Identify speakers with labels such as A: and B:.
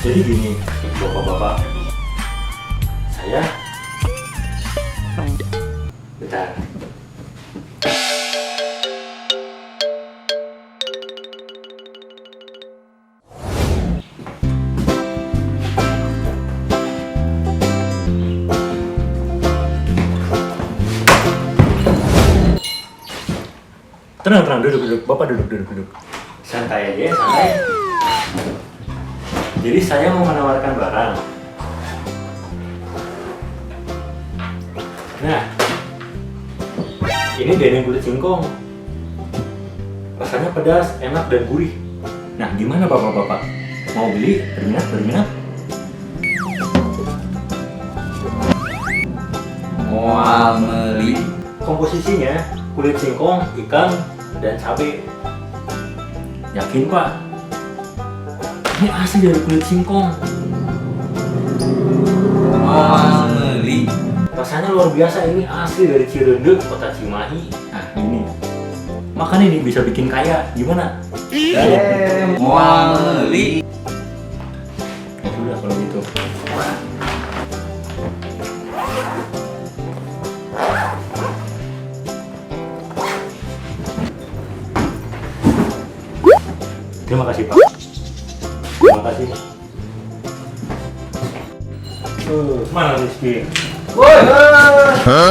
A: Jadi gini, bapak-bapak, saya bentar. Tenang, duduk, bapak duduk. Santai aja, santai. Jadi saya mau menawarkan barang. Nah, ini dendeng kulit singkong. Rasanya pedas, enak dan gurih. Nah, gimana bapak-bapak? Mau beli? Berminat?
B: Mau beli?
A: Komposisinya kulit singkong, ikan, dan cabai. Yakin Pak? Ini asli dari kulit singkong.
B: Mau beli?
A: Rasanya luar biasa, ini asli dari Cirende, kota Cimahi. Nah ini, makan ini bisa bikin kaya. Gimana?
B: Mau beli?
A: Ya sudah kalau gitu. Terima kasih Pak. Terima kasih. Mana Rizky?
B: Woi!
A: Oh,